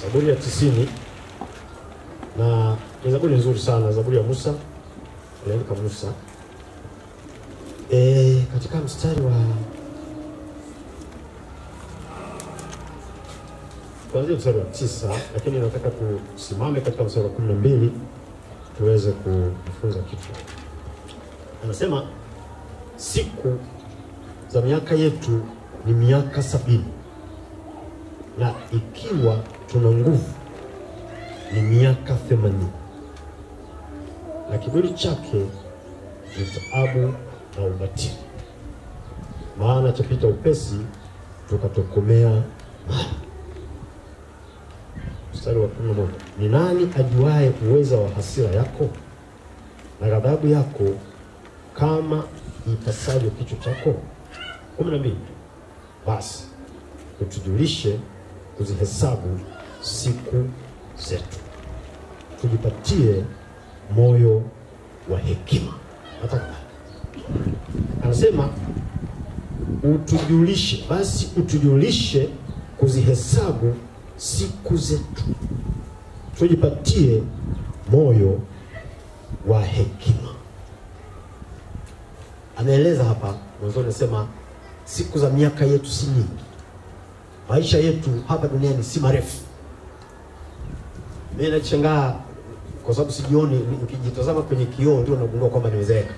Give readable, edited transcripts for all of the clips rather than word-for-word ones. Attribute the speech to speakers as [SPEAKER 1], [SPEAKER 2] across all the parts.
[SPEAKER 1] Zaburi ya 90, na ni zaburi nzuri sana, zaburi ya Musa, aliandika Musa. Katika mstari wa kuanzia mstari wa 9, lakini nataka tusimame katika mstari wa 12 tuweze kujifunza kitu. Anasema siku za miaka yetu ni miaka 70, na ikiwa tuna nguvu ni miaka 80, na kiburi chake ni taabu na ubatili, maana chapita upesi tukatokomea mara. Mstari wa 11, ni nani ajuaye uweza wa hasira yako na ghadhabu yako kama ipasavyo kichwa chako? 12, basi utujulishe kuzihesabu siku zetu, tujipatie moyo wa hekima. Anasema utujulishe, basi utujulishe kuzihesabu siku zetu, tujipatie moyo wa hekima. Anaeleza hapa mwanzo, anasema siku za miaka yetu si nyingi, maisha yetu hapa duniani si marefu. Mimi nachangaa kwa sababu sijioni, nikijitazama kwenye kioo ndio nagundua kwamba nimezeeka.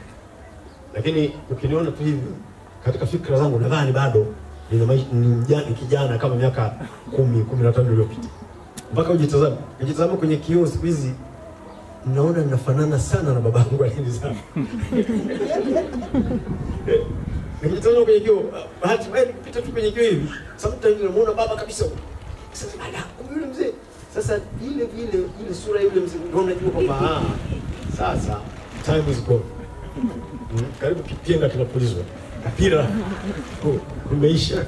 [SPEAKER 1] Lakini ukiniona tu hivi katika fikra zangu nadhani bado ni kijana kama miaka 10-15 iliyopita. Mpaka ujitazama kwenye kioo siku hizi naona ninafanana sana na babangu alinizaa. Nikitazama kwenye kioo, bahati mbaya nikipita tu kwenye kioo hivi, sometimes namuona baba kabisa. Sasa yule mzee. Sasa ile sura yule mzee ndio unajua kwamba sasa time is gone. Karibu kipenga kinapulizwa. Kapira umeisha.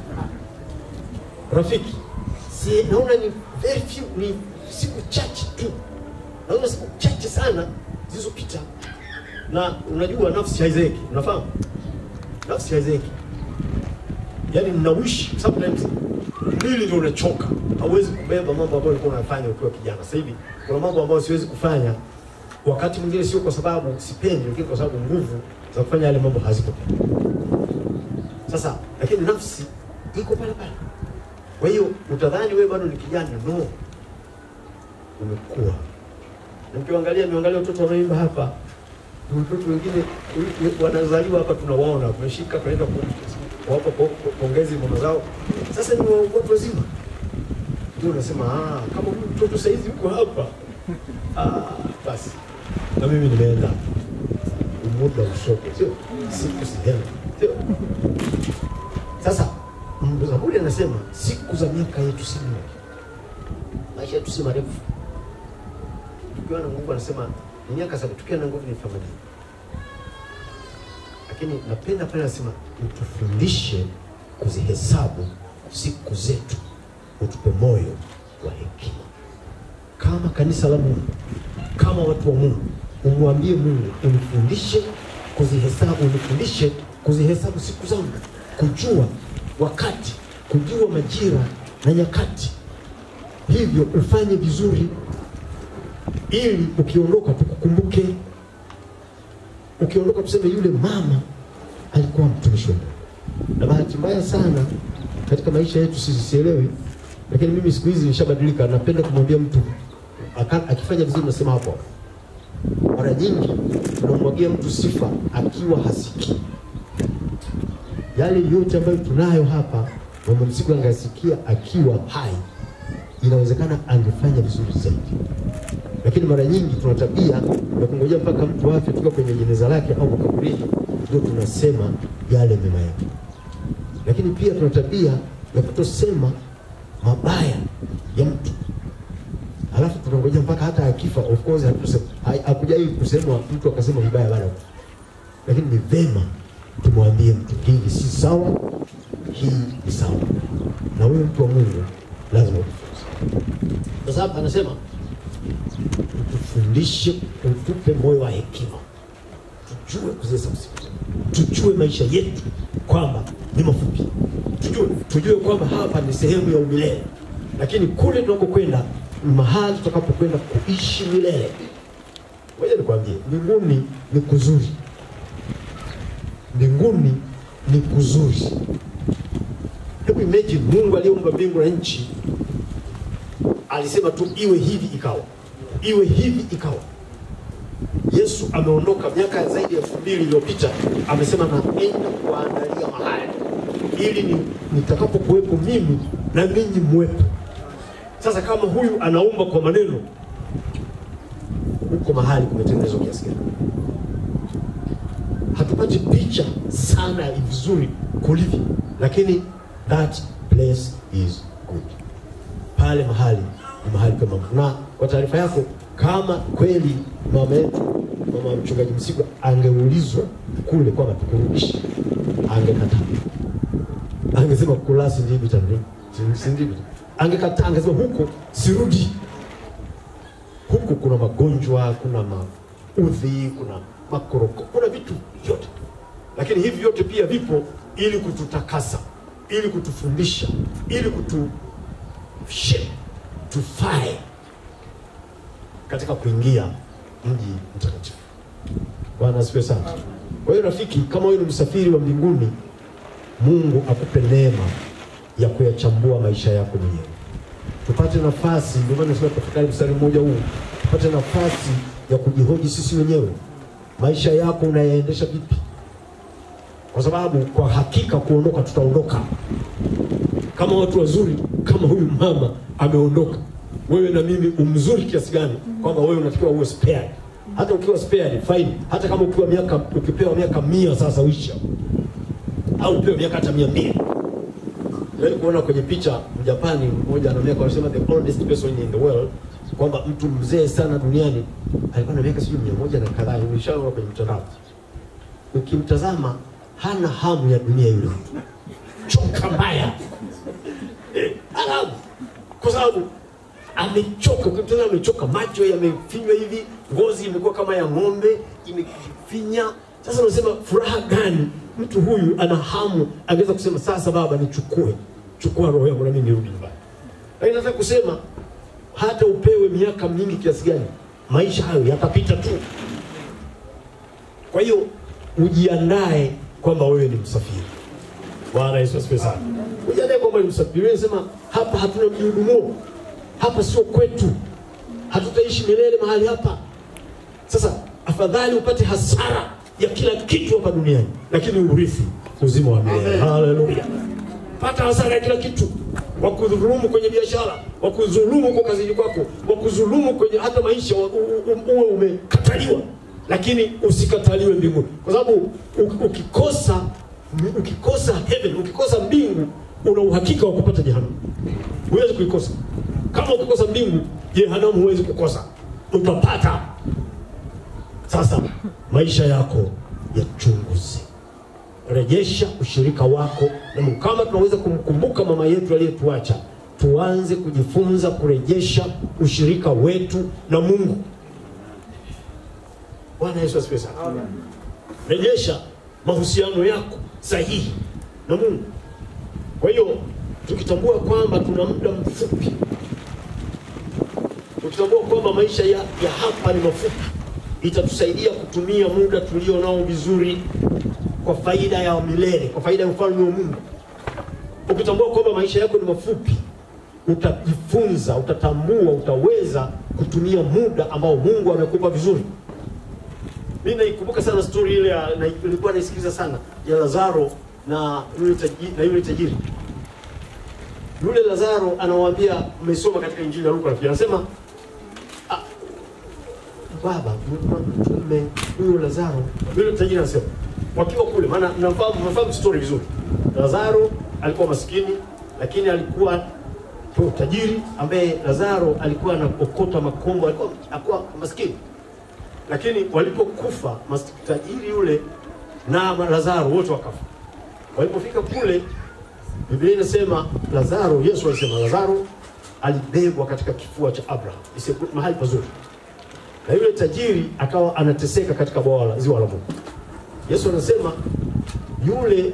[SPEAKER 1] Rafiki, si naona ni very few, ni siku chache tu. Naona siku chache sana zilizopita. Na unajua nafsi haizeki, unafahamu? Nafsi haizeki. Yaani ninawishi sometimes mwili ndio unachoka. Hauwezi kubeba mambo ambayo ulikuwa unafanya ukiwa kijana. Sasa hivi kuna mambo ambayo siwezi kufanya. Wakati mwingine sio kwa sababu sipendi, lakini kwa sababu nguvu za kufanya yale mambo hazipo tena. Sasa lakini nafsi iko pale pale. Kwa hiyo utadhani wewe bado ni kijana, no. Umekuwa. Niangalia watoto wanaimba hapa. Watoto wengine wanazaliwa hapa tunawaona, tumeshika kwenda kuwapa pongezi mama zao. Sasa ni watu wazima. Ndio unasema kama huyu mtoto saizi yuko hapa. Basi na mimi nimeenda muda usoko, sio siku sihema, sio. Sasa Zaburi anasema siku za miaka yetu si nyingi, maisha yetu si marefu. Tukiwa na nguvu anasema ni miaka 70, tukiwa na nguvu ni 80. Lakini napenda pale anasema utufundishe kuzihesabu siku zetu, utupe moyo wa hekima. Kama kanisa la Mungu, kama watu wa Mungu, umwambie Mungu unifundishe kuzihesabu siku zangu, kujua wakati, kujua majira na nyakati, hivyo ufanye vizuri ili ukiondoka tukukumbuke. Ukiondoka tuseme yule mama alikuwa mtumishi wa Mungu. Na bahati mbaya sana katika maisha yetu sisi sielewi, lakini mimi siku hizi nishabadilika. Napenda kumwambia mtu akifanya vizuri nasema hapo. Mara nyingi tunamwagia mtu sifa akiwa hasikii. Yale yote ambayo tunayo hapa, mama msiku angasikia akiwa hai, inawezekana angefanya vizuri zaidi. Lakini mara nyingi tuna tabia ya kungojea mpaka mtu afe tukiwa kwenye jeneza lake au makaburini ndio tunasema yale mema yake. Lakini pia tuna tabia ya kutosema mabaya ya mtu. Alafu tunangojea mpaka hata akifa, of course hakujai kusema mtu akasema vibaya bado. Lakini ni vema tumwambie mtu hili si sawa, hii ni sawa. Na wewe mtu wa Mungu lazima ujifunze. Kwa sababu anasema utufundishe, utupe moyo wa hekima. Tujue kuzihesabu siku. Tujue maisha yetu kwamba ni mafupi. Tujue kwamba hapa ni sehemu ya umilele. Lakini kule tunakokwenda mahali tutakapokwenda kuishi milele. Ngoja nikwambie, mbinguni ni kuzuri. Mbinguni ni kuzuri. Hebu imagine Mungu aliyeumba mbingu na nchi alisema tu iwe hivi ikawa. Iwe hivi ikawa. Yesu ameondoka miaka zaidi ya 2000 iliyopita, amesema naenda kuandalia mahali ili nitakapokuwepo mimi na ninyi muwepo. Sasa kama huyu anaomba kwa maneno, huko mahali kumetengenezwa kiasi gani? Hatupati picha sana vizuri kulivyo, lakini that place is good. Pale mahali ni mahali kama. Na kwa taarifa yako, kama kweli mama yetu, mama mchungaji Msigwa angeulizwa kule kwamba tukurudishe, angekataa. Angesema kulasi ndibi tani. Sindibi. Angekataa, angesema huko sirudi. Huko kuna magonjwa, kuna maudhi, kuna makoroko, kuna vitu vyote. Lakini hivi vyote pia vipo ili kututakasa, ili kutufundisha, ili tufae katika kuingia mji mtakatifu. Bwana asifiwe sana. Kwa hiyo rafiki, kama wewe ni msafiri wa mbinguni, Mungu akupe neema ya kuyachambua maisha yako mwenyewe. Tupate nafasi, ndio maana tunasema tafakari mstari mmoja huu. Tupate nafasi ya kujihoji sisi wenyewe. Maisha yako unayaendesha vipi? Kwa sababu kwa hakika kuondoka tutaondoka. Kama watu wazuri, kama huyu mama ameondoka, wewe na mimi umzuri kiasi gani kwamba wewe unatakiwa uwe spared. Hata ukiwa spared fine, hata kama ukipewa miaka 100 sasa uisha, au upewe miaka hata 200. Leo kuona kwenye picha Mjapani mmoja ana miaka, anasema the oldest person in the world, kwamba mtu mzee sana duniani alikuwa na miaka 100 na kadhaa. Nimeshaona kwenye mtandao. Ukimtazama hana hamu ya dunia yule mtu. Choka mbaya. Halafu kwa sababu amechoka, ukimtazama amechoka, macho yamefinywa hivi, ngozi imekuwa kama ya ng'ombe, imefinya. Sasa unasema furaha gani mtu huyu ana hamu, angeweza kusema sasa baba chukua roho yangu na mimi nirudi nyumbani. Lakini nataka kusema hata upewe miaka mingi kiasi gani, maisha hayo yatapita tu. Kwa hiyo ujiandae kwamba wewe ni msafiri. Bwana Yesu asifiwe sana. Ujiandae kwamba ni msafiri. Unasema hapa hatuna mhudumu. Hapa sio kwetu. Hatutaishi milele mahali hapa. Sasa afadhali upate hasara ya kila kitu hapa duniani, lakini urithi uzima wa milele. Haleluya. Pata hasara ya kila kitu. Wakudhulumu kwenye biashara, wakudhulumu kwa kazini kwako, wakudhulumu kwenye hata maisha, uwe umekataliwa, lakini usikataliwe mbinguni. Kwa sababu ukikosa heaven, ukikosa mbingu, una uhakika wa kupata jehanamu. Huwezi kuikosa. Kama ukikosa mbingu, jehanamu huwezi kukosa. Utapata. Sasa maisha yako yachunguze. Rejesha ushirika wako na Mungu. Kama tunaweza kumkumbuka mama yetu aliyetuacha, tuanze kujifunza kurejesha ushirika wetu na Mungu. Bwana Yesu asifiwe sana. Amen. Rejesha mahusiano yako sahihi na Mungu. Kwa hiyo tukitambua kwamba tuna muda mfupi, tukitambua kwamba maisha ya hapa ni mafupi, itatusaidia kutumia muda tulio nao vizuri kwa faida ya milele, kwa faida ya ufalme wa Mungu. Ukitambua kwamba maisha yako ni mafupi, utajifunza, utatambua, utaweza kutumia muda ambao Mungu amekupa vizuri. Mimi naikumbuka sana story ile, nilikuwa naisikiliza sana, ya Lazaro na yule tajiri. Yule Lazaro anawaambia, umesoma katika Injili ya Luka, anasema baba, huyo Lazaro, yule tajiri anasema, wakiwa kule, maana mnafahamu story vizuri. Lazaro alikuwa maskini, lakini alikuwa tajiri ambaye Lazaro alikuwa anakokota makombo, alikuwa maskini. Lakini walipokufa tajiri yule na Lazaro wote wakafa. Walipofika kule, Biblia inasema Lazaro, Yesu alisema Lazaro alibebwa katika kifua cha Abraham. Ni mahali pazuri. Na yule tajiri akawa anateseka katika ziwa la Mungu. Yesu anasema yule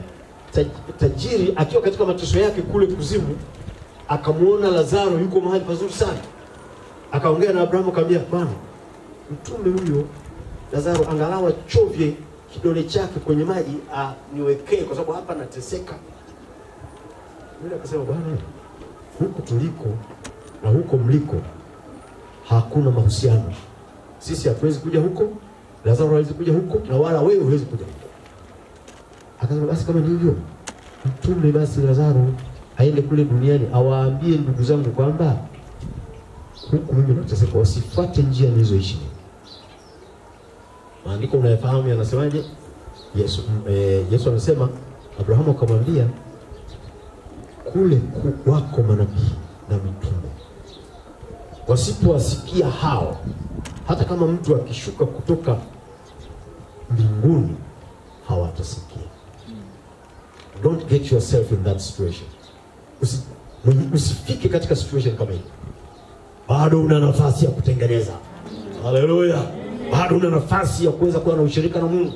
[SPEAKER 1] tajiri akiwa katika mateso yake kule kuzimu, akamuona Lazaro yuko mahali pazuri sana. Akaongea na Abrahamu akamwambia, bwana, mtume huyo Lazaro angalau chovye kidole chake kwenye maji niwekee kwa sababu hapa nateseka. Yule akasema, bwana, huko tuliko na huko mliko hakuna mahusiano. Sisi hatuwezi kuja huko, Lazaro hawezi kuja huko, na wala wewe huwezi kuja huko. Akasema, basi kama ni hivyo, mtume basi Lazaro aende kule duniani awaambie ndugu zangu kwamba huku mimi nateseka, wasifuate njia nilizoishi. Maandiko unayafahamu yanasemaje? Yesu anasema, Abrahamu akamwambia, kule wako manabii na mitume, wasipowasikia hao, hata kama mtu akishuka kutoka mbinguni hawatasikia. Don't get yourself in that situation. Usifike katika situation kama hii. Bado una nafasi ya kutengeneza. Haleluya. Bado una nafasi ya kuweza kuwa na ushirika na Mungu.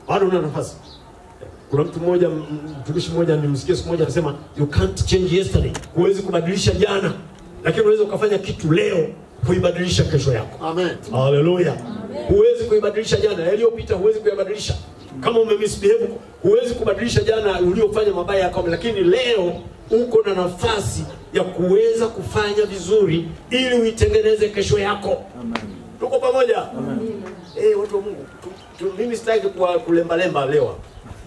[SPEAKER 1] Bado una nafasi. Kuna mtu mmoja, mtumishi mmoja nimsikia siku moja anasema, you can't change yesterday. Huwezi kubadilisha jana, lakini unaweza ukafanya kitu leo kuibadilisha kesho yako. Amen. Haleluya. Huwezi kuibadilisha jana, yaliyopita huwezi kuyabadilisha. Kama umemisbehave, huwezi kubadilisha jana uliofanya mabaya yako, lakini leo uko na nafasi ya kuweza kufanya vizuri ili uitengeneze kesho yako. Amen. Tuko pamoja? Amen. Watu wa Mungu, mimi sitaki kulemba leo.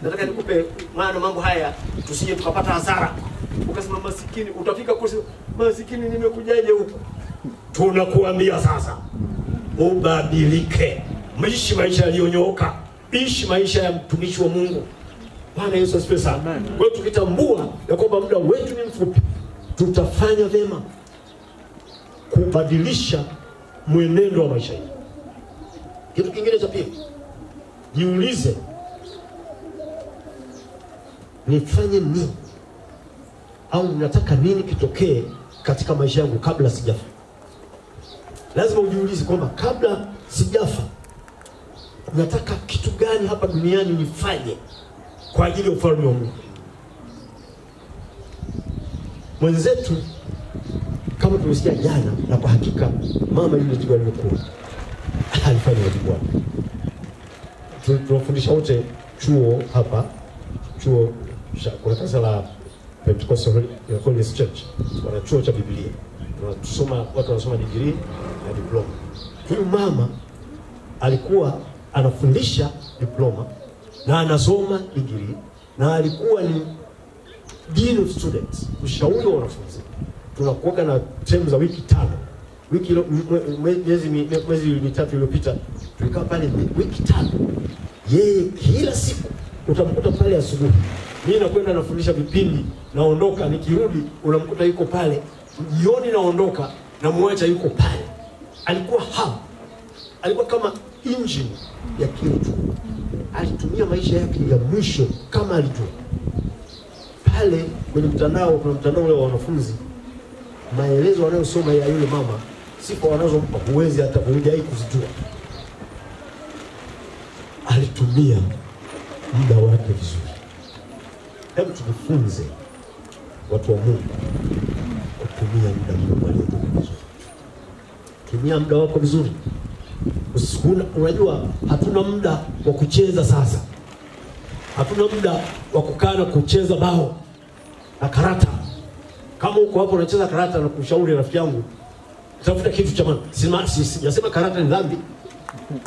[SPEAKER 1] Nataka nikupe maana mambo haya tusije tukapata hasara. Ukasema masikini, utafika kusema masikini nimekujaje huko? Tunakuambia sasa, ubadilike. Ishi maisha yaliyonyooka. Ishi maisha ya mtumishi wa Mungu. Bwana Yesu asifiwe sana. Kwa hiyo tukitambua ya kwamba muda wetu ni mfupi, tutafanya vyema kubadilisha mwenendo wa maisha yetu. Kitu kingine cha pili, jiulize, nifanye nini au nataka nini kitokee katika maisha yangu kabla sijafa? Lazima ujiulize kwamba kabla sijafa nataka kitu gani hapa duniani nifanye kwa ajili ya ufalme wa Mungu. Mwenzetu kama tumesikia jana, na kwa hakika mama yule tu alikuwa alifanya wajibu wake. Tunafundisha wote chuo hapa, chuo kwa kanisa la Pentecostal Holiness Church, wana chuo cha Biblia. Watu wanasoma degree na diploma. Huyu mama alikuwa anafundisha diploma na anasoma degree, na alikuwa ni dean of students, mshauri wa wanafunzi. Tunakuwa na term za wiki 5. Mwezi mitatu iliyopita tulikaa pale wiki 5. Yeye kila siku utamkuta pale asubuhi. Mimi nakwenda nafundisha vipindi, naondoka, nikirudi unamkuta yuko pale. Jioni naondoka na muacha yuko pale. Alikuwa kama engine ya kitu. Alitumia maisha yake ya mwisho kama alijua. Pale kwenye mtandao, kuna mtandao ule wa wanafunzi, maelezo wanayosoma ya yule mama, sifa wanazompa huwezi hata hujai kuzijua. Alitumia muda wake vizuri. Hebu tujifunze, watu wa Mungu, kutumia muda Mungu aliotupa vizuri. Tumia muda wako vizuri. Unajua hatuna muda wa kucheza sasa. Hatuna muda wa kukaa na kucheza bao na karata. Kama uko hapo unacheza karata, na kushauri rafiki yangu, tafuta kitu cha maana. Sijasema karata ni dhambi,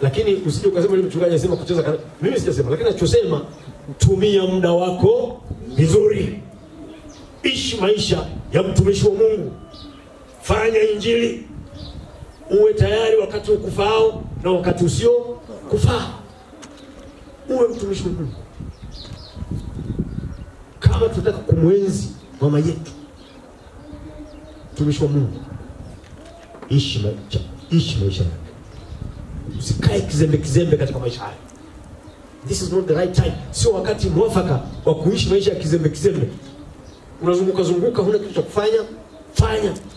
[SPEAKER 1] lakini usije ukasema yule mchungaji anasema kucheza karata. Mimi sijasema, lakini nachosema, tumia muda wako vizuri. Ishi maisha ya mtumishi wa Mungu. Fanya injili. Uwe tayari wakati ukufao na wakati usio kufaa. Uwe mtumishi wa Mungu. Kama tunataka kumwenzi mama yetu, mtumishi wa Mungu, ishi maisha yako. Usikae kizembe katika maisha haya. This is not the right time. Sio wakati mwafaka wa kuishi maisha ya kizembe. Unazunguka huna kitu cha kufanya.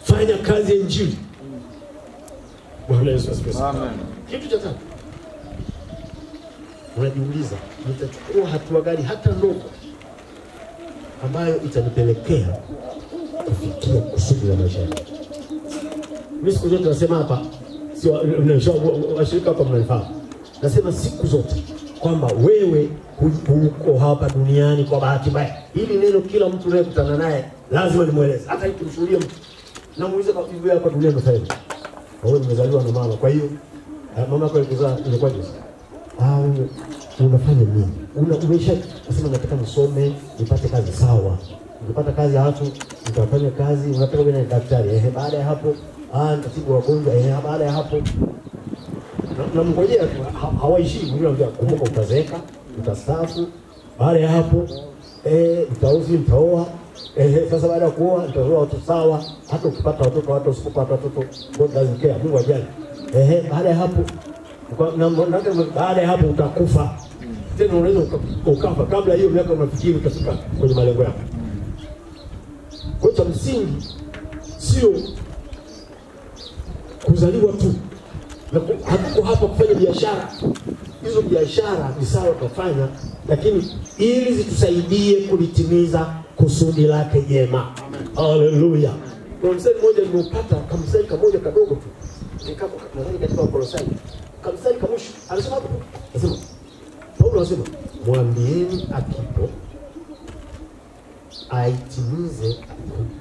[SPEAKER 1] Fanya kazi ya injili. Bwana Yesu asifiwe. Amen. Kitu cha tatu, unajiuliza, nitachukua hatua gani hata ndogo ambayo itanipelekea kufikia kusudi la maisha yako. Mimi siku zote nasema hapa, sio washirika hapa mnanifahamu. Nasema siku zote kwamba wewe uko hapa duniani kwa bahati mbaya. Hili neno kila mtu anayekutana naye lazima nimueleze. Hata nikimshuhudia mtu namuuliza kwa hivyo hapa duniani unafanya. Wewe umezaliwa na mama. Kwa hiyo mama yako alikuzaa ilikuwa je? Unafanya nini? Umesha nasema nataka nisome, nipate kazi sawa. Ukipata kazi halafu utafanya kazi, unataka wewe ni daktari. Baada ya hapo nitatibu wagonjwa. Baada ya hapo na mngojea tu hawaishi mwingine anambia kumbuka utazeeka, utastaafu. Baada ya hapo utauzi, utaoa. Sasa baada ya kuoa utaoa watu sawa, hata ukipata watoto hata usipopata watoto God doesn't care, Mungu ajali. Baada ya hapo baada ya hapo utakufa. Tena unaweza ukafa kabla hiyo miaka unafikiri utafika kwenye malengo yako. Kwa hiyo msingi sio kuzaliwa tu. Na hatuko hapa kufanya biashara. Hizo biashara ni sawa kufanya, lakini ili zitusaidie kulitimiza kusudi lake jema. Haleluya. Kwa mstari mmoja nimepata kamsari kamoja kadogo tu. Nikapo nadhani katika Kolosai. Kamsari kamwisho. Anasema hapo. Anasema Paulo anasema mwambieni Akipo aitimize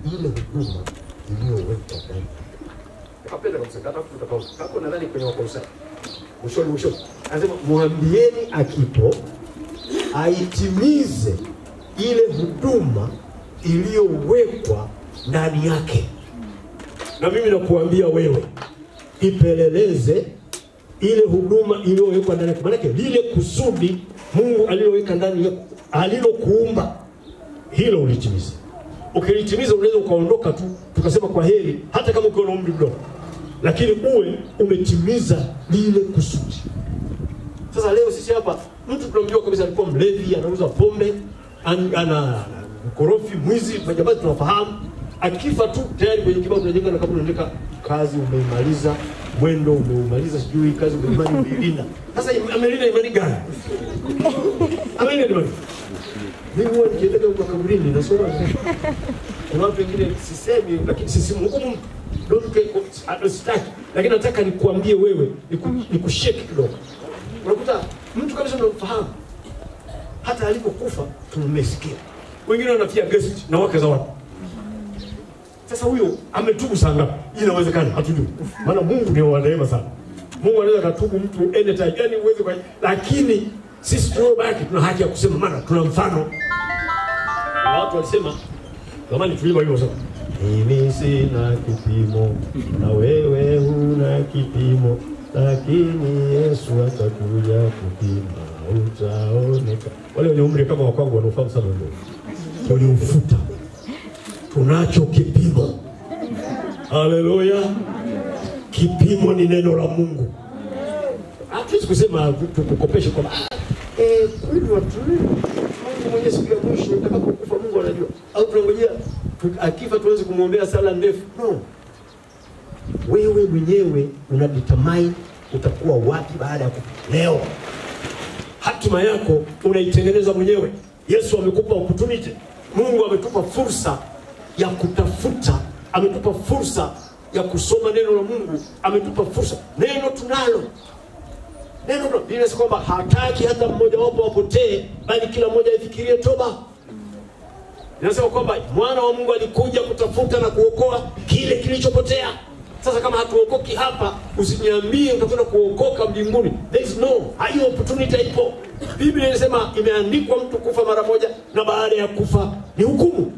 [SPEAKER 1] ile huduma iliyowekwa ndani. Kapenda kabisa katafuta Paulo. Hapo nadhani kwenye Kolosai. Mwisho. Anasema mwambieni Akipo aitimize ile huduma iliyowekwa ndani yake. Na mimi nakuambia wewe, ipeleleze ile huduma iliyowekwa ndani yake. Maana lile kusudi Mungu aliloweka ndani yako, alilokuumba, hilo ulitimize. Ukilitimiza unaweza ukaondoka tu, tukasema kwa heri, hata kama uko na umri mdogo. Lakini uwe umetimiza lile kusudi. Sasa leo sisi hapa mtu tunamjua kabisa alikuwa mlevi, anauza pombe, ana mkorofi, mwizi, majambazi tunafahamu. Akifa tu tayari kwenye kibao tunajenga na kaburi unaandika kazi umeimaliza, mwendo umeumaliza, sijui kazi umeilinda. Sasa amelinda imani gani? Amelinda imani. Mimi huwa nikienda kwa kaburini nasoma. Kuna watu wengine sisemi lakini sisi mhukumu don't get lakini nataka nikuambie wewe, nikushake kidogo. Unakuta mtu kabisa unamfahamu, hata alipokufa tumesikia. Wengine wanafia guest na wake za watu. Sasa huyo ametubu sana. Inawezekana hatujui. Maana Mungu ni wa neema sana. Mungu anaweza kutubu mtu anytime, yani uweze kwa, lakini sisi tuliobaki tuna haki ya kusema, maana tuna mfano. Na watu walisema zamani tuliimba hivyo sasa. Mimi sina kipimo na wewe huna kipimo, lakini Yesu atakuja kupima, utaoneka. Wale wenye umri kama wakwangu wanaofahamu sana ndio. Tuliufuta. Tunacho kipimo. Haleluya. Kipimo ni neno la Mungu. Hatuwezi kusema tukukopeshe kwa kweli watu Mungu mwenye siku ya mwisho utakapokufa Mungu anajua. Au tunangojea akifa tuweze kumwombea sala ndefu. No. Wewe mwenyewe unadetermine utakuwa wapi baada ya kufa. Leo hatima yako unaitengeneza mwenyewe. Yesu amekupa opportunity. Mungu ametupa fursa ya kutafuta, ametupa fursa ya kusoma neno la Mungu, ametupa fursa. Neno tunalo. Neno linasema kwamba hataki hata mmoja wapo apotee, bali kila mmoja afikirie toba. Linasema kwamba mwana wa Mungu alikuja kutafuta na kuokoa kile kilichopotea. Sasa kama hatuokoki hapa, usiniambie utakwenda kuokoka mbinguni. There is no, hiyo opportunity ipo. Biblia inasema imeandikwa mtu kufa mara moja na baada ya kufa ni hukumu.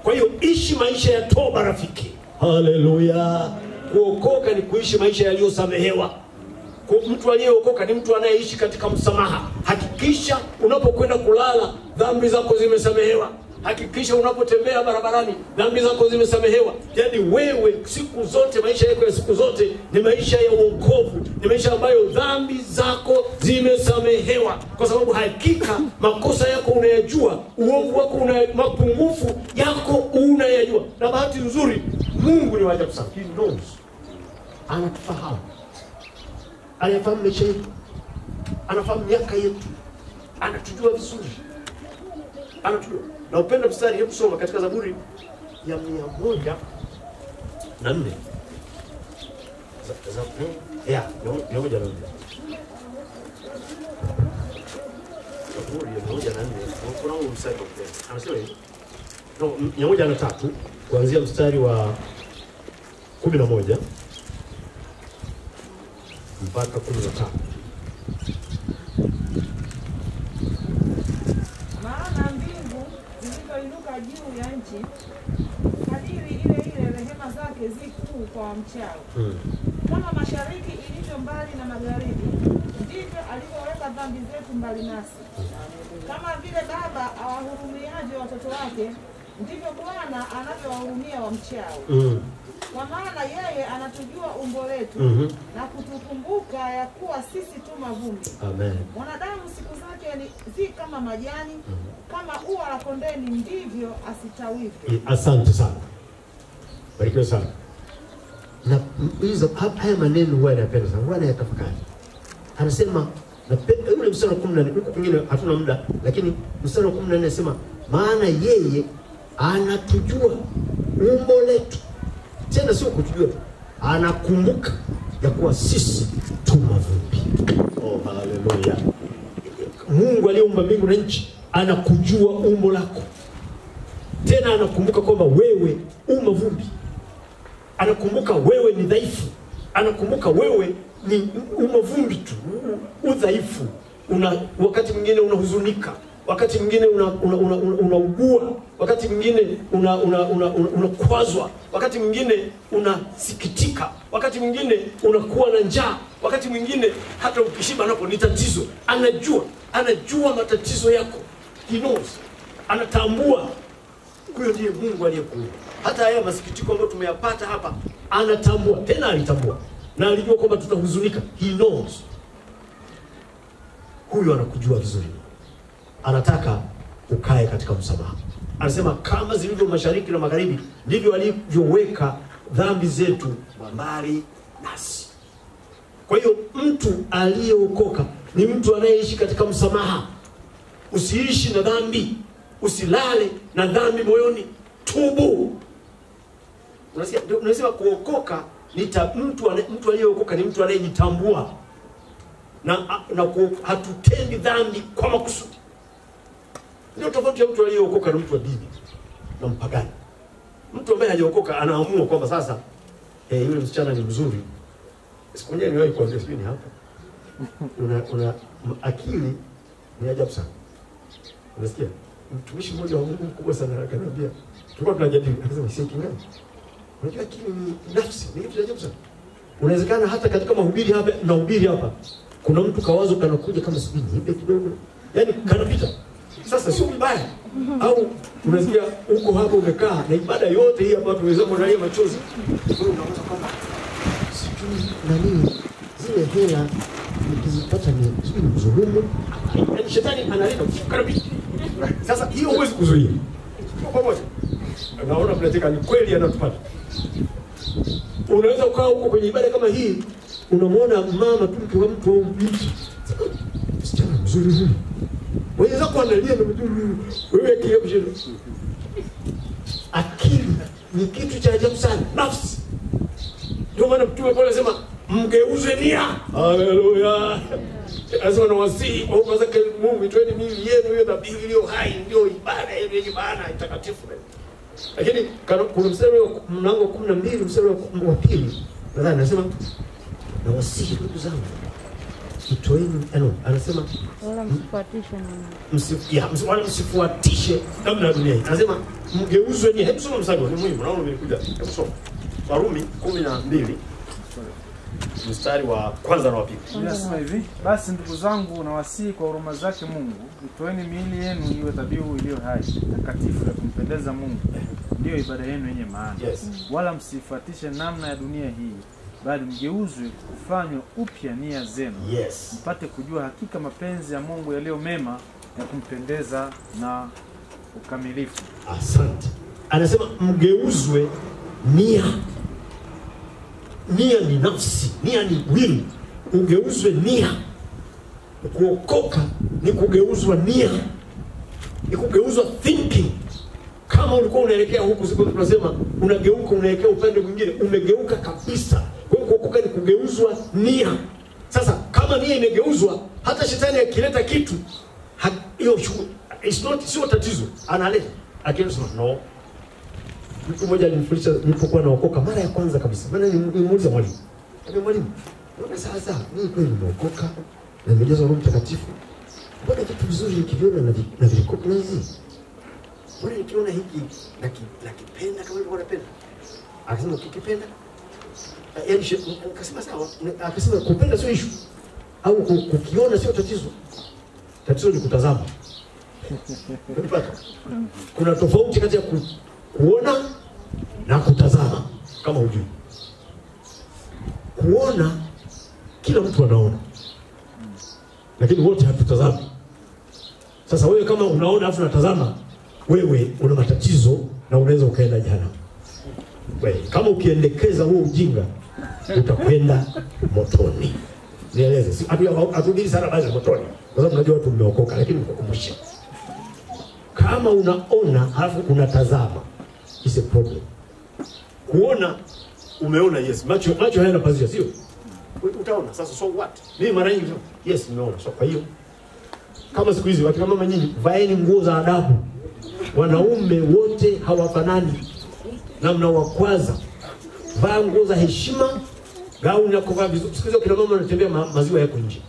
[SPEAKER 1] Kwa hiyo ishi maisha ya toba rafiki. Haleluya. Kuokoka ni kuishi maisha yaliyosamehewa. Mtu aliyeokoka ni mtu anayeishi katika msamaha. Hakikisha unapokwenda kulala dhambi zako zimesamehewa. Hakikisha unapotembea barabarani dhambi zako zimesamehewa. Yaani wewe siku zote, maisha yako ya siku zote ni maisha ya wokovu, ni maisha ambayo dhambi zako zimesamehewa. Kwa sababu hakika makosa yako unayajua, uovu wako mapungufu yako unayajua. Na bahati nzuri Mungu ni wa ajabu sana. He knows. Anatufahamu. Anafahamu maisha yetu. Anafahamu miaka yetu. Anatujua vizuri. Anatujua. Na upenda mstari, hebu soma katika Zaburi ya 104 ya 104 anasema hivi, 103 kuanzia mstari wa 11 mpaka 15.
[SPEAKER 2] Maana mbingu zilizoinuka juu ya nchi, kadiri ile rehema zake zikuu kwa wamchao. Kama mashariki ilivyo mbali na magharibi, ndivyo alivyoweka dhambi zetu mbali nasi. Kama vile baba awahurumiaje watoto wake, ndivyo Bwana anavyowahurumia wamchao. Kwa maana yeye anatujua umbo letu na kutukumbuka ya kuwa sisi tu mavumbi.
[SPEAKER 1] Amen.
[SPEAKER 2] Mwanadamu siku zake zi kama majani, kama ua la kondeni ndivyo asitawivyo.
[SPEAKER 1] Asante sana. Barikiwa sana. Na hizo haya maneno huwa yanapenda sana. Huwa yanatafakari. Anasema na ule mstari wa 14 huko kwingine hatuna muda, lakini mstari wa 14 anasema maana yeye anatujua umbo letu. Tena sio kutujua, anakumbuka ya kuwa sisi tu mavumbi. Oh, haleluya. Mungu aliyeumba mbingu na nchi anakujua umbo lako. Tena anakumbuka kwamba wewe mavumbi. Anakumbuka wewe ni dhaifu. Anakumbuka wewe ni mavumbi tu, udhaifu. Wakati mwingine unahuzunika, wakati mwingine unaugua, wakati mwingine unakwazwa, wakati mwingine unasikitika, wakati mwingine unakuwa na njaa, wakati mwingine hata ukishiba napo ni tatizo. Anajua matatizo yako. He knows. Anatambua. Huyo ndiye Mungu aliyekuumba. Hata haya masikitiko ambayo tumeyapata hapa, anatambua. Tena alitambua. Na alijua kwamba tutahuzunika. He knows. Huyo anakujua vizuri. Anataka ukae katika msamaha. Anasema kama zilivyo mashariki na magharibi, ndivyo alivyoweka dhambi zetu mbali nasi. Kwa hiyo mtu aliyeokoka ni mtu anayeishi katika msamaha. Usiishi na dhambi, usilale na dhambi moyoni, tubu. Unasema kuokoka ni mtu aliyeokoka ni mtu anayejitambua. Na hatutendi dhambi kwa makusudi. Ndio tofauti ya mtu aliyeokoka na mtu wa dini na mpagani. Mtu ambaye hajaokoka anaamua kwamba sasa yule msichana ni mzuri. Siku moja niwahi kuambia sijui ni hapa. Una akili ni ajabu sana. Unasikia? Mtumishi mmoja wa Mungu mkubwa sana akaniambia, tulikuwa tunajadili, akasema si kingani. Unajua akili ni nafsi, ni kitu ajabu sana. Unawezekana hata katika mahubiri hapa na hubiri hapa, kuna mtu kawazo kanakuja kama sijui niibe kidogo. Yaani kanapita. Sasa sio mbaya. Au unasikia uko hapo umekaa na ibada yote hii ambayo tumeweza kuangalia machozi. Wewe unaanza kwamba sijui nani zile hela nikizipata ni sijui mzulumu. Yaani shetani analeta karibia. Sasa hiyo huwezi kuzuia. Kwa pamoja. Naona tunataka ni kweli anatupata. Unaweza ukaa huko kwenye ibada kama hii, unamwona mama tu mke wa mtu au binti. Msichana mzuri huyu. Wewe zako analia na mzuri. Wewe kiasi akili ni kitu cha ajabu sana. Nafsi. Ndio maana Mtume Paulo anasema mgeuze nia. Haleluya. Anasema na wasii kwa sababu zake Mungu itoeni miili yenu hiyo dhabihu iliyo hai, ndio ibada yenye maana takatifu. Lakini kuna mstari wa mlango 12 mstari wa 2 nadhani anasema na wasii ndugu zangu itoeni anasema
[SPEAKER 3] wala
[SPEAKER 1] msifuatishe namna ya dunia hii. Anasema mgeuzwe nia. Hebu soma mstari ni muhimu, naona umekuja. Hebu soma Warumi 12 mstari wa kwanza na wa pili.
[SPEAKER 4] Inasema hivi, basi ndugu zangu nawasihi kwa huruma zake Mungu, itoeni miili yenu iwe dhabihu iliyo hai, takatifu ya kumpendeza Mungu, ndiyo ibada yenu yenye maana.
[SPEAKER 1] Yes.
[SPEAKER 4] Wala msifuatishe namna ya dunia hii, bali mgeuzwe kufanywa upya nia zenu.
[SPEAKER 1] Yes.
[SPEAKER 4] Mpate kujua hakika mapenzi ya Mungu yaliyo mema, ya kumpendeza na ukamilifu.
[SPEAKER 1] Asante. Anasema mgeuzwe nia. Nia ni nafsi, nia ni will. Ugeuzwe nia. Kuokoka ni kugeuzwa nia. Ni kugeuzwa thinking. Kama ulikuwa unaelekea huku, siku tunasema unageuka unaelekea upande mwingine, umegeuka kabisa. Kwa hiyo kuokoka ni kugeuzwa nia. Sasa kama nia imegeuzwa, hata shetani akileta kitu hiyo sio tatizo, analeta. Akisema no. Mtu mmoja alinifundisha nilipokuwa naokoka mara ya kwanza kabisa. Maana nimuuliza mwalimu. Mwalimu, mbona sasa mimi kweli nimeokoka na nimejazwa Roho Mtakatifu? Mbona vitu vizuri nikiviona na recognize? Mbona nikiona hiki nakipenda kama nilivyo napenda? Akasema ukikipenda yaani akasema sawa. Akasema kupenda sio issue. Au kukiona sio tatizo. Tatizo ni kutazama. Kuna tofauti kati ya kuona na kutazama, kama hujui. Kuona kila mtu anaona, lakini wote hatutazami. Sasa wewe kama unaona afu unatazama, wewe una matatizo na unaweza ukaenda jehanamu. Wewe kama ukiendekeza huo ujinga utakwenda motoni. Nieleze, atubiri sana baadhi ya motoni, kwa sababu unajua watu mmeokoka, lakini mkukumbusha. Kama unaona halafu unatazama, is a problem. Kuona umeona, yes, macho hayana pazia, sio? Utaona sasa, so what? Mimi mara nyingi yes nimeona. So kwa hiyo kama siku hizi watu kama mama nyinyi, vaeni nguo za adabu. Wanaume wote hawafanani. Na mnawakwaza. Vaa nguo za heshima, gauni na kuvaa vizuri. Siku hizi kina mama wanatembea maziwa yako nje.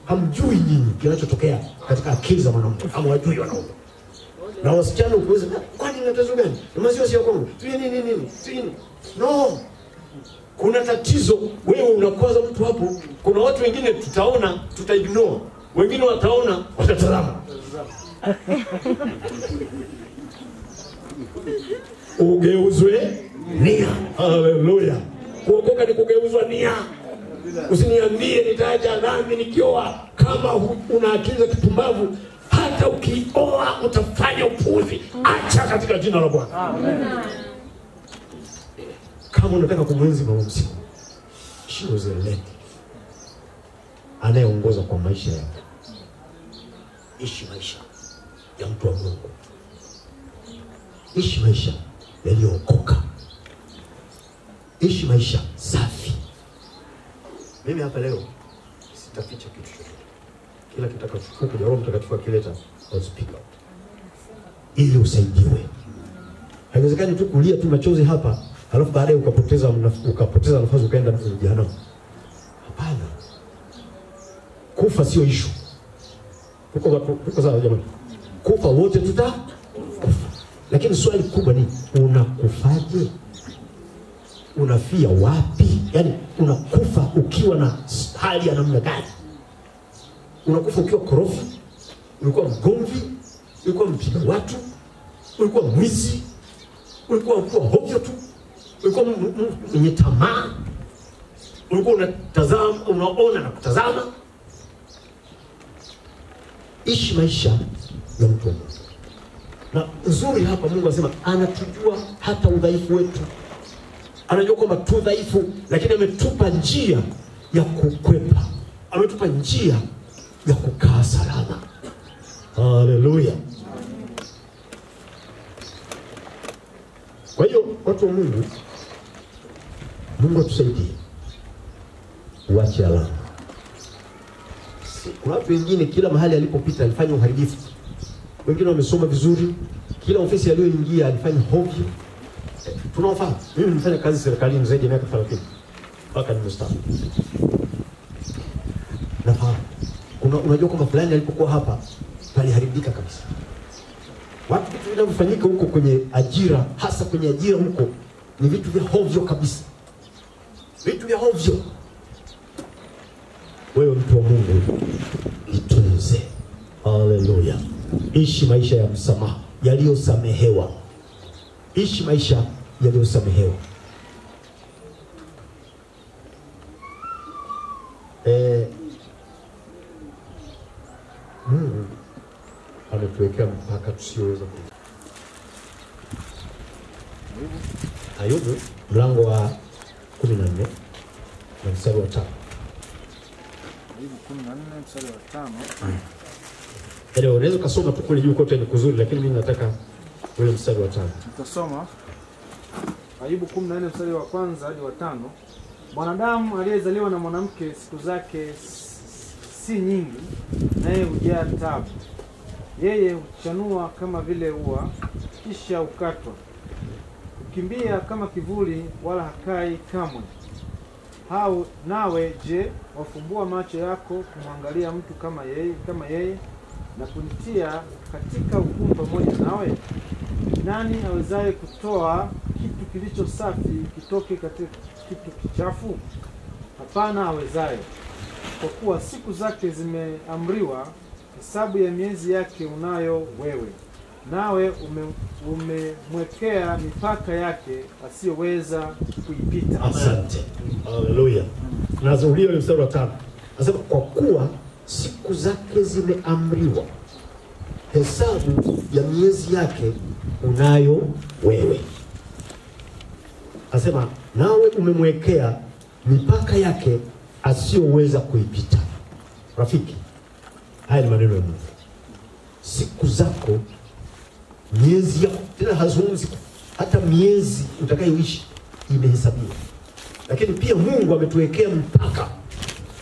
[SPEAKER 1] Hamjui nyinyi kinachotokea katika akili za mwanamke. Hamwajui wanaume. Na wasichana ukiweza, kwani una tatizo gani? Maziwa sio kwangu. Nini? No. Kuna tatizo, wewe unakwaza mtu hapo. Kuna watu wengine tutaona, tutaignore. Wengine wataona, watatazama. Ugeuzwe nia. Haleluya. Kuokoka ni kugeuzwa nia. Usiniambie nitaacha dhambi nikioa. Kama una akili za kipumbavu, hata ukioa utafanya upuuzi. Acha katika jina la Bwana. Amen. Kama unataka kumwenzi mama msiku, choose a lady anayeongoza kwa maisha yako. Ishi maisha ya mtu wa Mungu. Ishi maisha yaliyookoka. Ishi maisha safi. Mimi hapa leo sitaficha kitu chochote. Kila kitakachokuja Roho Mtakatifu akileta, I'll speak out. Ili usaidiwe. Haiwezekani tu kulia tu machozi hapa, halafu baadaye ukapoteza nafasi ukaenda jehanamu. Hapana. Kufa sio issue. Tuko sawa jamani? Kufa wote tutakufa. Lakini swali kubwa ni unakufaje? Unafia wapi? Yaani unakufa ukiwa na hali ya namna gani? Unakufa ukiwa korofi? Ulikuwa mgomvi? Ulikuwa mpiga watu? Ulikuwa mwizi? Ulikuwa hovyo tu? Ulikuwa mwenye tamaa? Ulikuwa unatazama, unaona na kutazama? Ishi maisha ya mtu. Na uzuri hapa Mungu anasema anatujua hata udhaifu wetu. Anajua kwamba tu dhaifu, lakini ametupa njia ya kukwepa. Ametupa njia ya kukaa salama. Haleluya. Kwa hiyo watu wa Mungu, Mungu atusaidie. Uache alama. Kuna watu wengine kila mahali alipopita alifanya uharibifu. Wengine wamesoma vizuri, kila ofisi aliyoingia alifanya hovyo. Tunaofahamu, mimi nimefanya kazi serikalini zaidi ya miaka 30 mpaka nimestaafu. Nafahamu. Unajua kwamba fulani alipokuwa hapa paliharibika kabisa. Watu vitu vinavyofanyika huko kwenye ajira, hasa kwenye ajira huko, ni vitu vya hovyo kabisa. Vitu vya hovyo. Wewe mtu wa Mungu, itunze. Haleluya. Ishi maisha ya msamaha, yaliyosamehewa. Ishi maisha yaliyosamehewa. Mungu ametuwekea mpaka tusioweza ku. Ayubu mlango wa 14 na mstari wa 5.
[SPEAKER 4] Ayubu 14 mstari wa 5.
[SPEAKER 1] Leo unaweza kusoma tu kule juu kote ni kuzuri, lakini mimi nataka ule mstari wa 5.
[SPEAKER 4] Tutasoma Ayubu 14 mstari wa 1 hadi wa 5. Mwanadamu aliyezaliwa na mwanamke siku zake si nyingi, naye hujaa taabu. Yeye huchanua kama vile ua, kisha ukatwa. Hukimbia kama kivuli, wala hakai kamwe. Nawe je, wafumbua macho yako kumwangalia mtu kama yeye na kunitia katika hukumu pamoja nawe? Nani awezaye kutoa kitu kilicho safi kitoke katika kitu kichafu? Hapana awezaye. Kwa kuwa siku zake zimeamriwa, hesabu ya miezi yake unayo wewe. Nawe umemwekea mipaka yake asiyoweza kuipita.
[SPEAKER 1] Asante. Haleluya. Nazulia ile mstari wa 5. Anasema kwa kuwa siku zake zimeamriwa, hesabu ya miezi yake unayo wewe. Anasema nawe umemwekea mipaka yake asiyoweza kuipita. Rafiki, haya ni maneno ya Mungu. Siku zako, miezi yako, tena hazungumzi hata miezi utakayoishi imehesabiwa. Lakini pia Mungu ametuwekea mpaka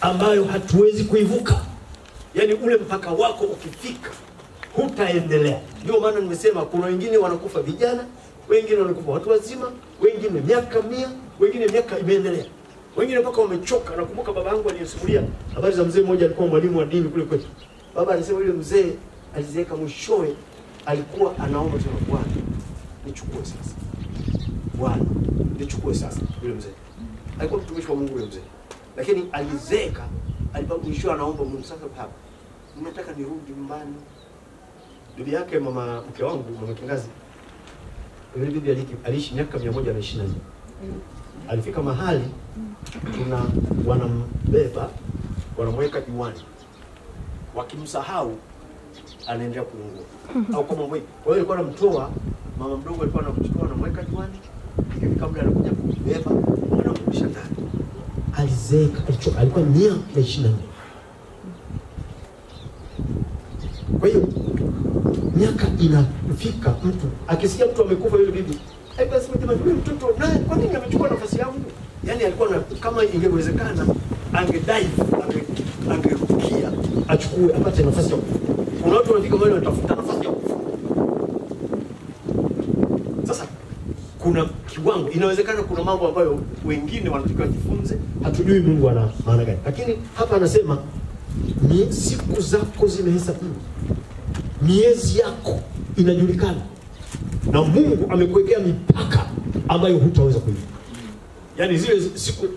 [SPEAKER 1] ambayo hatuwezi kuivuka. Yaani ule mpaka wako ukifika hutaendelea. Ndio maana nimesema kuna wengine wanakufa vijana, wengine wanakufa watu wazima, wengine miaka 100, wengine miaka imeendelea. Wengine mpaka wamechoka. Nakumbuka baba yangu alisimulia habari za mzee mmoja, alikuwa mwalimu wa dini kule kwetu. Baba alisema yule mzee alizeeka, mwishowe alikuwa anaomba tena, Bwana nichukue sasa. Bwana nichukue sasa. Yule mzee alikuwa mtumishi wa Mungu yule mzee. Lakini alizeeka, alipokuwa anaomba Mungu, sasa baba, ninataka nirudi nyumbani. Bibi yake mama mke wangu, mama Kingazi, yule bibi aliishi miaka 124. Alifika mahali wanambeba, wanamweka juani. Wakimsahau anaendelea kuungua. Au kama mwe. Kwa hiyo alikuwa anamtoa, mama mdogo alikuwa anamchukua anamweka juani. Ikifika muda anakuja kubeba, anamrudisha ndani. Alizeeka, alikuwa 124. Kwa hiyo miaka inafika, mtu akisikia mtu amekufa, yule bibi akasema jamani, yule mtoto naye kwa nini amechukua nafasi yangu? Yaani alikuwa kama ingewezekana angedai, angerukia achukue apate nafasi ya kufa. Kuna watu wanafika mahali wanatafuta nafasi ya kufa. Sasa kuna kiwango, inawezekana kuna mambo ambayo wengine wanatakiwa jifunze, hatujui Mungu ana maana gani. Lakini hapa anasema ni siku zako zimehesabiwa. Miezi yako inajulikana. Na Mungu amekuwekea mipaka ambayo hutaweza kuivuka. Yaani zile siku,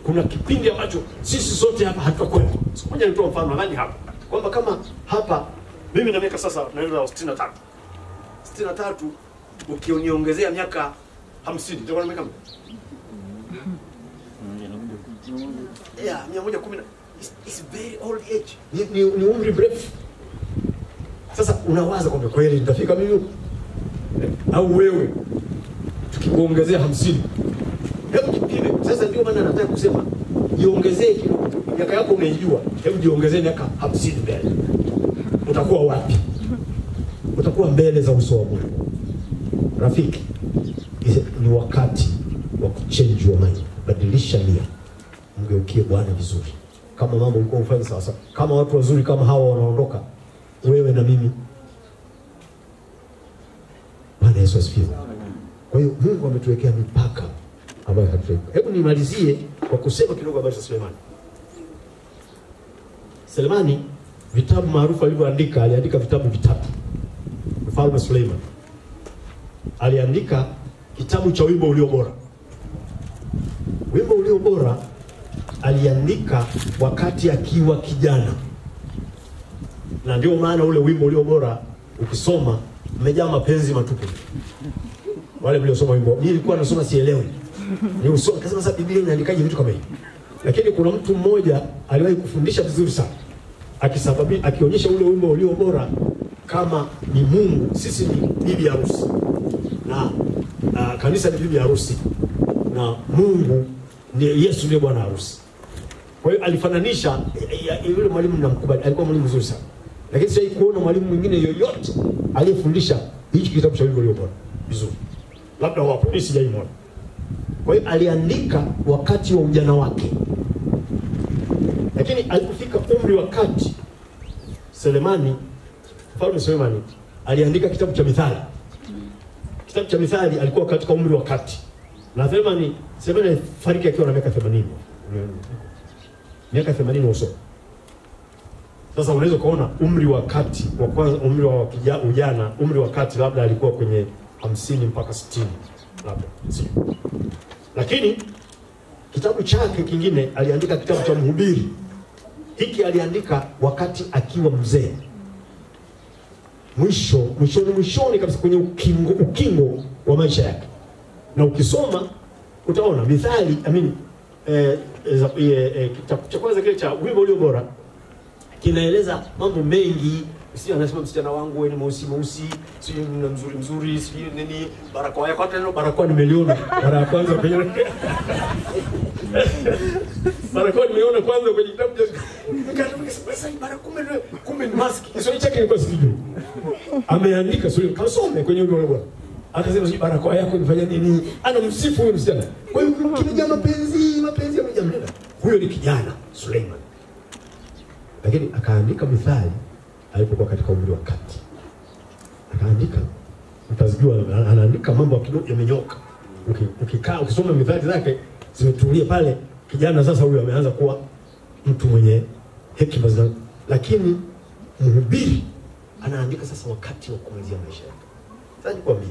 [SPEAKER 1] kuna kipindi ambacho sisi sote hapa hatakwenda. Siku moja nitoa mfano gani hapa? Kwamba kama hapa mimi na miaka sasa naenda 63. 63 ukioniongezea miaka 50 nitakuwa na miaka yeah, 110. It's very old age. Ni umri mrefu. Sasa unawaza kwamba kweli nitafika mimi au wewe tukikuongezea 50. Hebu jipime. Sasa ndio maana nataka kusema jiongezee kidogo. Miaka yako unaijua. Hebu jiongezee miaka 50 mbele. Utakuwa wapi? Utakuwa mbele za uso wa Mungu. Rafiki, ni wakati wa kuchange your mind. Badilisha nia. Mgeukie Bwana vizuri. Kama mambo ulikuwa ufanye sasa, kama watu wazuri kama hawa wanaondoka, wewe na mimi, Bwana Yesu asifiwe. Kwa hiyo Mungu ametuwekea mipaka ambayo hatuwezi. Hebu nimalizie kwa kusema kidogo habari za Sulemani. Sulemani, vitabu maarufu alivyoandika, aliandika vitabu vitatu. Mfalme Suleiman aliandika kitabu cha Wimbo Ulio Bora. Wimbo Ulio Bora aliandika wakati akiwa kijana. Na ndio maana ule Wimbo Ulio Bora ukisoma umejaa mapenzi matupu. Wale mliosoma wimbo, nilikuwa nasoma sielewi. Niusoma kasema sasa Biblia inaandikaje vitu kama hivi. Lakini kuna mtu mmoja aliwahi kufundisha vizuri sana. Akionyesha ule Wimbo Ulio Bora kama ni Mungu, sisi ni bibi harusi. Na kanisa ni bibi harusi. Na Mungu ni Yesu ndiye bwana harusi. Kwa hiyo alifananisha, yule mwalimu namkubali, alikuwa mwalimu mzuri sana. Lakini sasa kuona mwalimu mwingine yoyote aliyefundisha hichi kitabu cha Wimbo Ulio Bora vizuri, labda wapo, mimi sijaimwona. Kwa hiyo aliandika wakati wa ujana wake, lakini alipofika umri wa kati, Mfalme Sulemani aliandika kitabu cha Mithali. Kitabu cha Mithali alikuwa katika umri wa kati, na Sulemani fariki akiwa na miaka 80. Miaka 80 uso. Sasa unaweza kuona umri wa kati wa kwanza, umri wa ujana, umri wa kati labda alikuwa kwenye 50 mpaka 60 labda. Lakini kitabu chake kingine aliandika kitabu cha Mhubiri. Hiki aliandika wakati akiwa mzee. Mwishoni kabisa, kwenye ukingo wa maisha yake. Na ukisoma utaona Mithali, kitabu cha kwanza kile cha Wimbo Ulio Bora kinaeleza mambo mengi. Sio anasema msichana wangu wewe ni mweusi, sio mzuri, sio nini, barakoa yako, hata neno barakoa nimeliona mara ya kwanza kwenye barakoa nimeona kwanza kwenye kitabu cha sasa barakoa, kumbe ni mask. Kiswahili chake kilikuwa sijui. Ameandika sio kasome kwenye Wimbo Ulio Bora. Akasema si barakoa yako imefanya nini? Anamsifu huyo msichana. Kwa hiyo kimejaa mapenzi yamejamleta. Huyo ni kijana Suleiman. Lakini akaandika Mithali alipokuwa katika umri wa kati. Akaandika, mtazijua anaandika mambo kidogo yamenyoka. Ukikaa ukisoma Mithali zake zimetulia pale, kijana sasa huyo ameanza kuwa mtu mwenye hekima za. Lakini Mhubiri anaandika sasa wakati wa kumalizia maisha yake. Sasa nikwambie,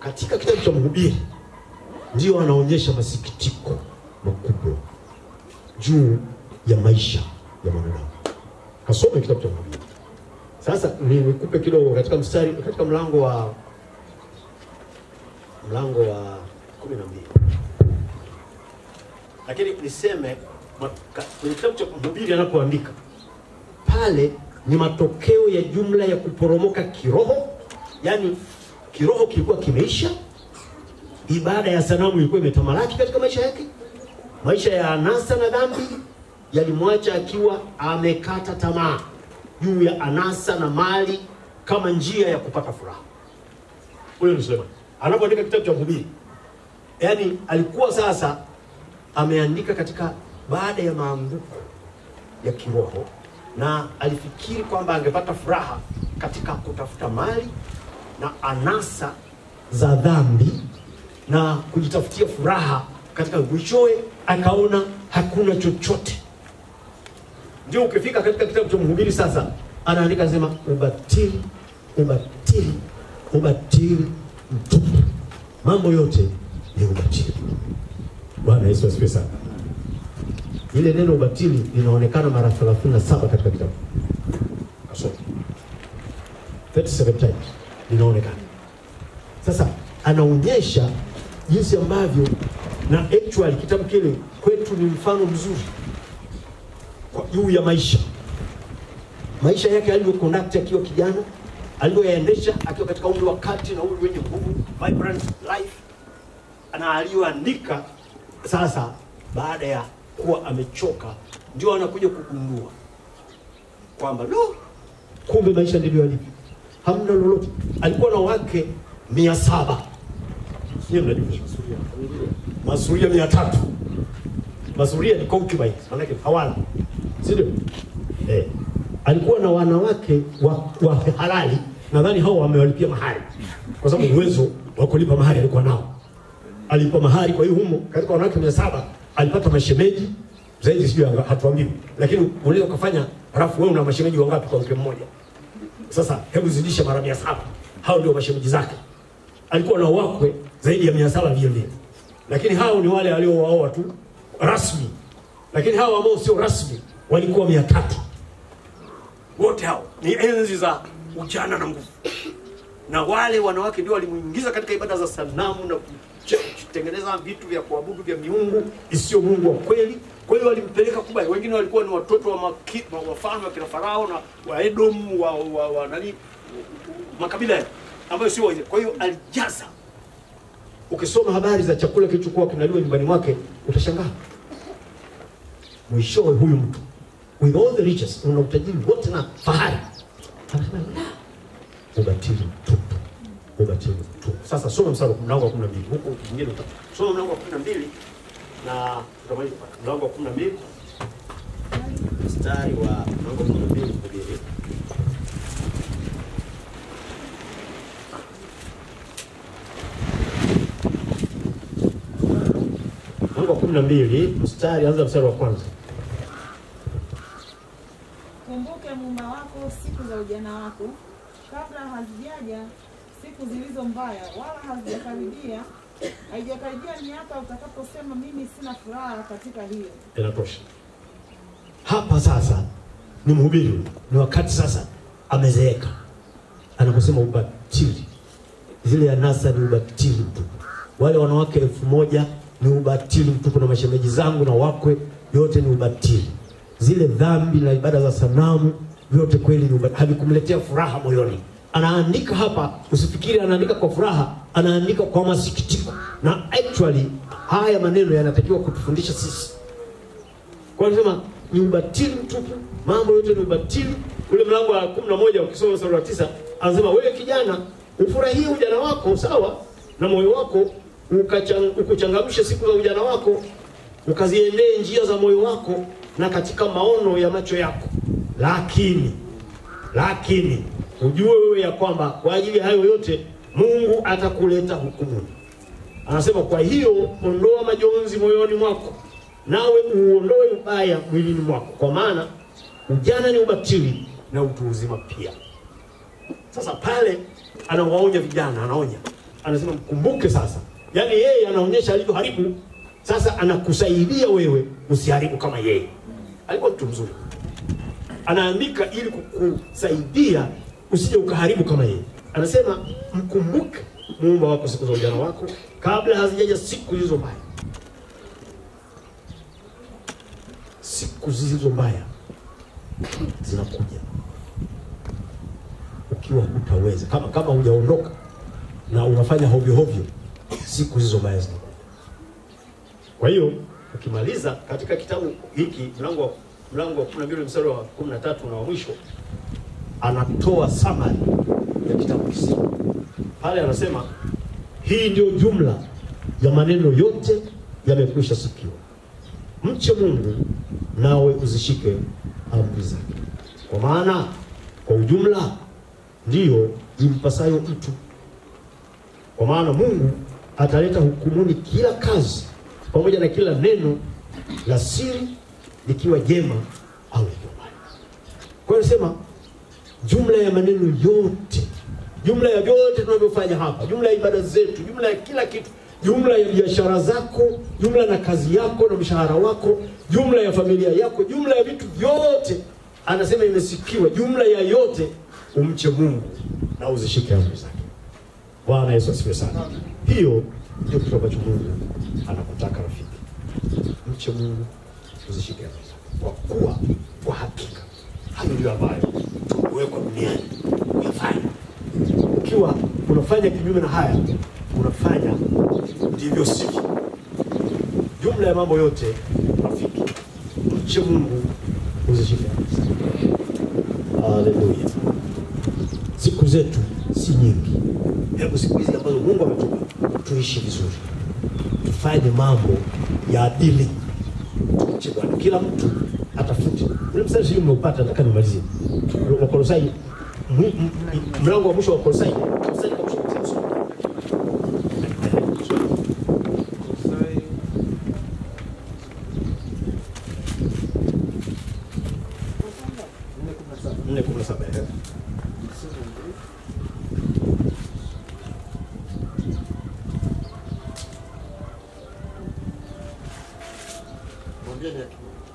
[SPEAKER 1] katika kitabu cha Mhubiri ndio anaonyesha masikitiko makubwa juu ya maisha ya mwanadamu. Kasome kitabu cha Mhubiri. Sasa nikupe kidogo katika mstari, katika mlango wa 12. Lakini niseme kwenye kitabu cha Mhubiri anapoandika pale ni matokeo ya jumla ya kuporomoka kiroho. Yaani kiroho kilikuwa kimeisha, ibada ya sanamu ilikuwa imetamalaki katika maisha yake, maisha ya anasa na dhambi yalimwacha akiwa amekata tamaa juu ya anasa na mali kama njia ya kupata furaha. Huyo ni Sulemani anapoandika kitabu cha Mhubiri. Yaani alikuwa sasa ameandika katika baada ya maanguko ya kiroho, na alifikiri kwamba angepata furaha katika kutafuta mali na anasa za dhambi na kujitafutia furaha katika mwishowe, akaona hakuna chochote. Ndio ukifika katika kitabu cha Mhubiri sasa anaandika, anasema ubatili mtupu, mambo yote ni ubatili. Bwana Yesu asifiwe sana. Ile neno ubatili linaonekana mara 37 katika kitabu. Kasoma 37 times linaonekana. Sasa anaonyesha jinsi ambavyo, na actually kitabu kile kwetu ni mfano mzuri kwa juu ya maisha yake alivyoconduct akiwa kijana, alivyoyaendesha akiwa katika umri wa kati na umri wenye nguvu, vibrant life, na aliyoandika sasa baada ya kuwa amechoka, ndio anakuja kugundua kwamba kumbe maisha ndivyo yalivyo, hamna lolote. Alikuwa na wake 700. Sio mnajua masuria 300. Masuria ni concubines, maana yake hawala. Sio? Alikuwa na wanawake wa halali, nadhani hao wamewalipia mahari. Kwa sababu uwezo wa kulipa mahari alikuwa nao. Alipa mahari, kwa hiyo humo katika wanawake 700 alipata mashemeji zaidi, sio hatuambiwi. Lakini unaweza kufanya rafu, wewe una mashemeji wangapi kwa mke mmoja? Sasa hebu zidisha mara 700. Hao ndio mashemeji zake. Alikuwa na wakwe zaidi ya 700 vile. Lakini hao ni wale aliowaoa tu rasmi. Lakini hao ambao sio rasmi walikuwa 300. Wote hao ni enzi za ujana na nguvu. Na wale wanawake ndio walimuingiza katika ibada za sanamu na kutengeneza vitu vya kuabudu vya miungu isiyo Mungu wa kweli. Kwa hiyo walimpeleka kubaya. Wengine walikuwa ni watoto wa wafalme wa kina Farao na wa Edom, wa nani, makabila ambayo sio wao. Kwa hiyo alijaza. Ukisoma habari za chakula kilichokuwa kinaliwa nyumbani mwake utashangaa. Mwishowe huyu mtu with all the riches, una utajiri wote na fahari, anasema ubatili mtupu. Ubatili mtupu. Sasa soma mstari wa mlango wa 12. Huko kingine soma mlango wa 12 na tutamaliza mlango wa 12 mstari wa mlango wa 12 kuhubiri. Mlango wa 12 mstari anza mstari wa kwanza.
[SPEAKER 2] Kumbuke mume wako siku za ujana wako, kabla hazijaja siku zilizo mbaya, wala haijakaribia miaka utakaposema mimi sina furaha katika hiyo.
[SPEAKER 1] Inatosha. Hapa sasa ni mhubiri, ni wakati sasa amezeeka. Anaposema ubatili, zile anasa ni ubatili mtupu. Wale wanawake 1000 ni ubatili mtupu, na mashemeji zangu na wakwe yote ni ubatili. Zile dhambi na ibada za sanamu vyote kweli ni ubatili, havikumletea furaha moyoni. Anaandika hapa, usifikiri anaandika kwa furaha, anaandika kwa masikitiko. Na actually haya maneno yanatakiwa kutufundisha sisi. Kwa anasema ni ubatili mtupu, mambo yote ni ubatili. Ule mlango wa 11 ukisoma mstari wa 9 anasema wewe kijana, ufurahie ujana wako sawa, na moyo wako ukuchangamshe siku za ujana wako, ukaziendee njia za moyo wako na katika maono ya macho yako. Lakini ujue wewe ya kwamba kwa ajili hayo yote Mungu atakuleta hukumuni. Anasema kwa hiyo ondoa majonzi moyoni mwako, nawe uondoe ubaya mwilini mwako, kwa maana ujana ni ubatili na utu uzima pia. Sasa pale anawaonya vijana, anaonya. Anasema mkumbuke sasa. Yaani yeye anaonyesha alivyoharibu, sasa anakusaidia wewe usiharibu kama yeye. Alikuwa mtu mzuri. Anaandika ili kukusaidia usije ukaharibu kama yeye. Anasema mkumbuke Muumba wako siku za ujana wako, kabla hazijaja siku hizo mbaya. Siku hizo mbaya zinakuja ukiwa hutaweza, kama hujaondoka na unafanya hovyo, siku hizo mbaya zinakuja. Kwa hiyo ukimaliza katika kitabu hiki mlango wa 12 mstari wa 13 na wa mwisho, anatoa summary ya kitabu hiki. Pale anasema hii ndio jumla ya maneno yote yamekwisha sikiwa. Mche Mungu nawe uzishike amri zake. Kwa maana kwa ujumla ndiyo impasayo mtu. Kwa maana Mungu ataleta hukumuni kila kazi pamoja na kila neno la siri, likiwa jema au likiwa baya. Kwa hiyo nasema jumla ya maneno yote, jumla ya vyote tunavyofanya hapa, jumla ya ibada zetu, jumla ya kila kitu, jumla ya biashara zako, jumla na kazi yako na mshahara wako, jumla ya familia yako, jumla ya vitu vyote, anasema imesikiwa. Jumla ya yote umche Mungu na uzishike amri zake. Bwana Yesu asifiwe sana. Hiyo ndio kitu ambacho Mungu anakutaka rafiki. Mche Mungu, uzishike amri zake. Kwa kuwa kwa hakika hayo ndio ambayo tumewekwa duniani kuyafanya. Ukiwa unafanya kinyume na haya, unafanya ndivyo sivyo. Jumla ya mambo yote rafiki, mche Mungu, uzishike amri zake. Haleluya. Siku zetu si nyingi. Hebu siku hizi ambazo Mungu ametupa tuishi vizuri, tufanye mambo ya adili. Tumche Bwana. Kila mtu atafute. Ule mstari sio umeupata, nataka nimalizie. Wakolosai mlango wa mwisho wa Kolosai, mstari wa mwisho.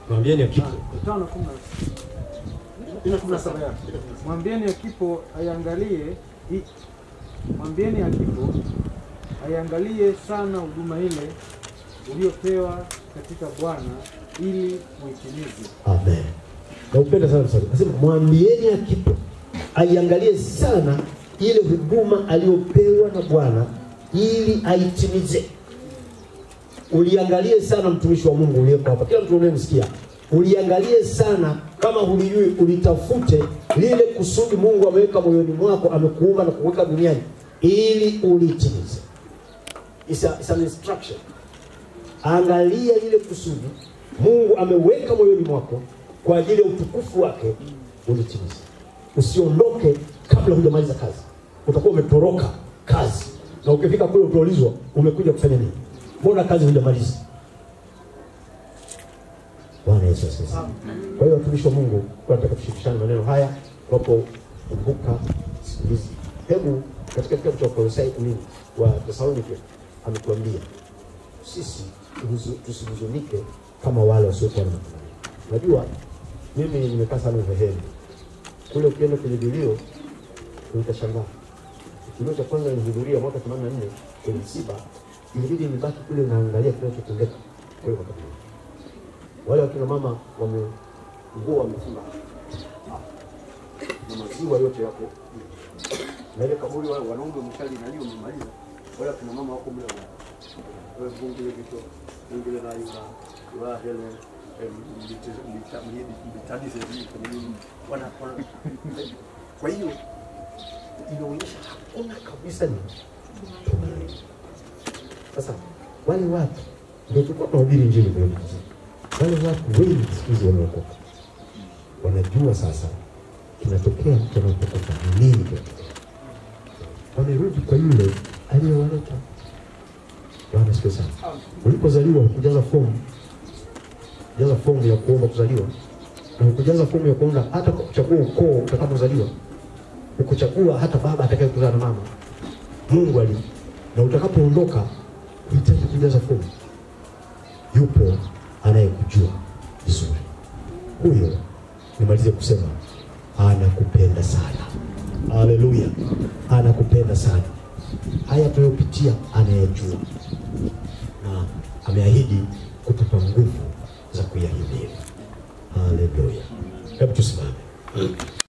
[SPEAKER 1] Mwambieni akipo.
[SPEAKER 4] 5:17 yake. Mwambieni akipo aiangalie sana huduma ile uliyopewa katika Bwana ili uitimize.
[SPEAKER 1] Amen. Naupenda sana msali. Nasema mwambieni akipo aiangalie sana ile huduma aliyopewa na Bwana ili aitimize. Uliangalie sana mtumishi wa Mungu uliyeko hapa. Kila mtu unayemsikia, uliangalie sana kama hulijui, ulitafute lile kusudi Mungu ameweka moyoni mwako, amekuumba na kuweka duniani ili ulitimize. It's an instruction. Angalia lile kusudi Mungu ameweka moyoni mwako kwa ajili ya utukufu wake, ulitimize. Usiondoke kabla hujamaliza kazi. Utakuwa umetoroka kazi. Na ukifika kule utaulizwa umekuja kufanya nini? Mbona kazi hujamaliza? Bwana Yesu asifiwe. Kwa hiyo watumishi wa Mungu, tunataka kushirikishana maneno haya tunapokumbuka siku hizi. Hebu katika kitabu cha Kolosai wa Thessalonike ametuambia sisi tusihuzunike kama wale wasiokuwa na matumaini. Unajua mimi nimekaa sana Uhehe. Kule ukienda kwenye bilio utashangaa. Kilio cha kwanza nilihudhuria mwaka 84 kwenye msiba, ilibidi nibaki kule naangalia kinachotendeka. Kwa hiyo wale wakina mama nguo wamefunga na maziwa yote yako na ile kaburi, wale wanaume mshali na hiyo wamemaliza, wale wakina mama wako mle wao fungu ile kitu ngine na hiyo wa hele mtadi sisi wana. Kwa hiyo inaonyesha hakuna kabisa ni tumaini. Sasa wale watu ndio tulikuwa tunahubiri injili kwa wale watu wengi siku hizi wameokoka. Wanajua sasa kinatokea mtu anapotoka nini kinatokea. Wamerudi kwa yule aliyewaleta. Bwana siku sana. Ulipozaliwa kujaza fomu. Jaza fomu ya kuomba kuzaliwa. Na kujaza fomu ya kuomba hata kuchagua ukoo utakapozaliwa. Ukuchagua hata baba atakayekuzaa na mama. Mungu ali. Na utakapoondoka unahitaji kujaza fomu. Yupo anayekujua vizuri. Huyo nimalize kusema anakupenda sana. Haleluya. Anakupenda sana. Haya tunayopitia anayejua. Na ameahidi kutupa nguvu za kuyahimili. Haleluya. Hebu tusimame.